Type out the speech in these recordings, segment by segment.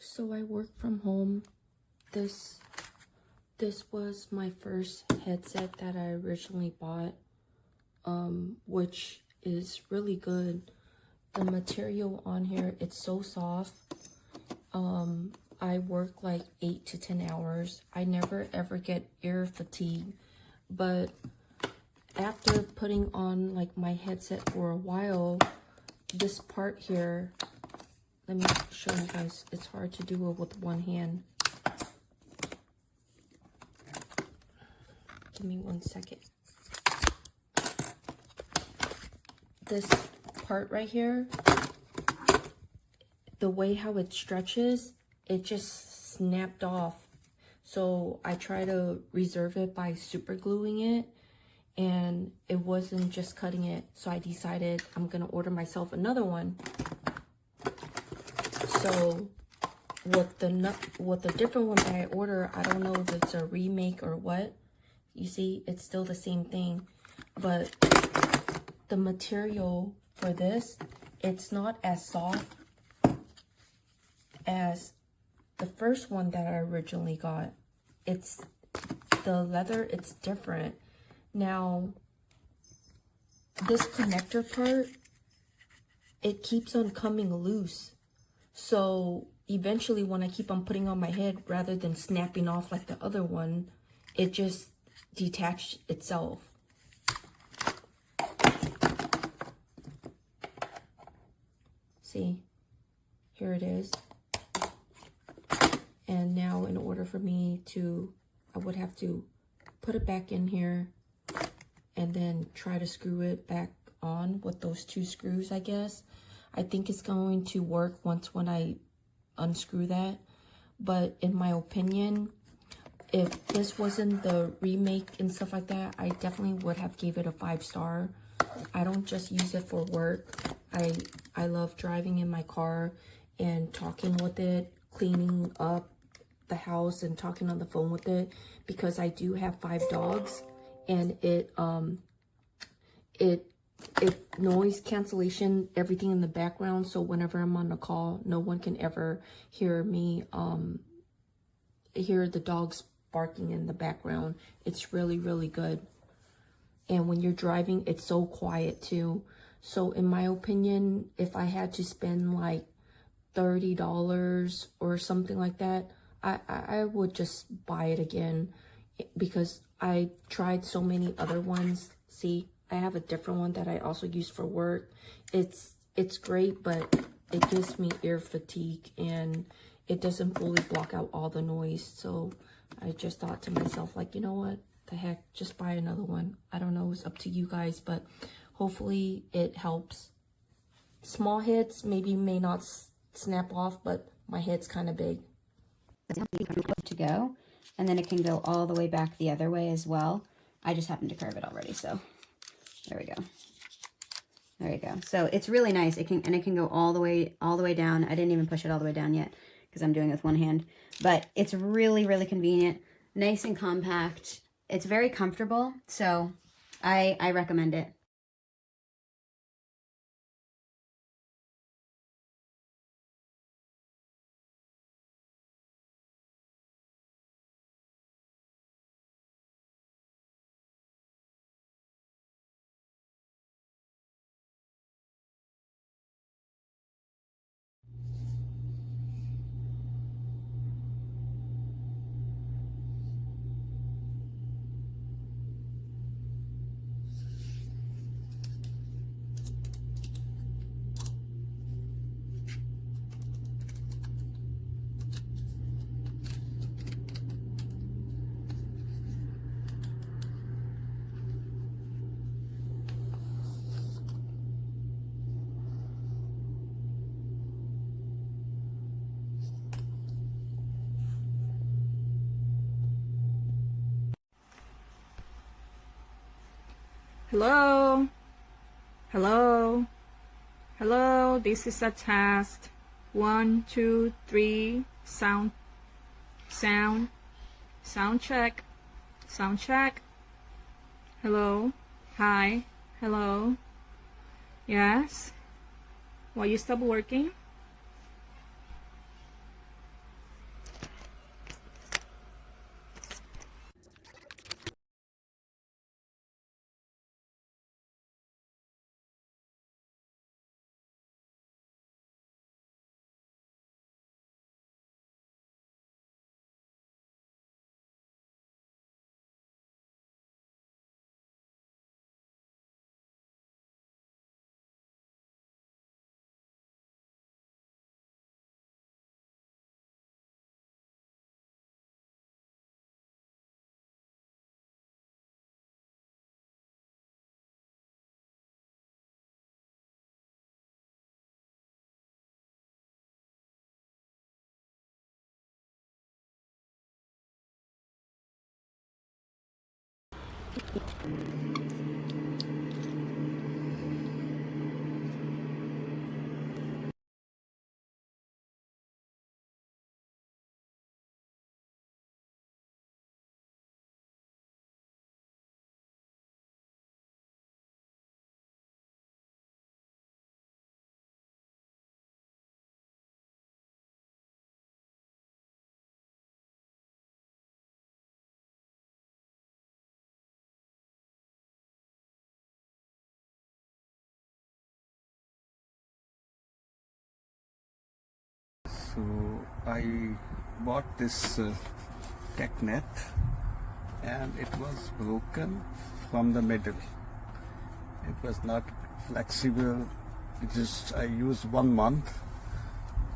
So I work from home. This was my first headset that I originally bought, which is really good. The material on here, it's so soft. I work like 8 to 10 hours. I never ever get ear fatigue, but after putting on like my headset for a while, this part here, let me show you guys. It's hard to do it with one hand. Give me 1 second. This part right here, the way how it stretches, it just snapped off. So I try to reserve it by super gluing it, and it wasn't just cutting it. So I decided I'm gonna order myself another one. So with the different one that I order, I don't know if it's a remake or what. You see, it's still the same thing, but the material for this, it's not as soft as the first one that I originally got. It's the leather, it's different. Now, this connector part, it keeps on coming loose. So eventually when I keep on putting on my head, rather than snapping off like the other one, it just detached itself. See, here it is. And now in order for me to, I would have to put it back in here and then try to screw it back on with those 2 screws, I guess. I think it's going to work when I unscrew that. But in my opinion, if this wasn't the remake and stuff like that, I definitely would have gave it a 5-star. I don't just use it for work. I love driving in my car and talking with it, cleaning up the house and talking on the phone with it, because I do have 5 dogs, and it noise cancellation everything in the background, so whenever I'm on the call, no one can ever hear me hear the dogs barking in the background. It's really, really good. And when you're driving, it's so quiet too. So in my opinion, if I had to spend like $30 or something like that, I would just buy it again, because I tried so many other ones. See, I have a different one that I also use for work. It's great, but it gives me ear fatigue and it doesn't fully block out all the noise. So I just thought to myself, like, you know what, the heck, just buy another one. I don't know, it's up to you guys, but hopefully it helps. Small heads maybe may not snap off, but my head's kind of big. To go, and then it can go all the way back the other way as well. I just happened to curve it already, so there we go. There you go. So it's really nice. It can go all the way down. I didn't even push it all the way down yet because I'm doing it with one hand, but it's really, really convenient, nice and compact. It's very comfortable, so I recommend it. Hello, hello, hello, this is a test. 1, 2, 3, sound check, hello, hi, hello, yes, why you stop working? So I bought this TECKNET and it was broken from the middle. It was not flexible. I used 1 month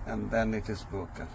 and then it is broken.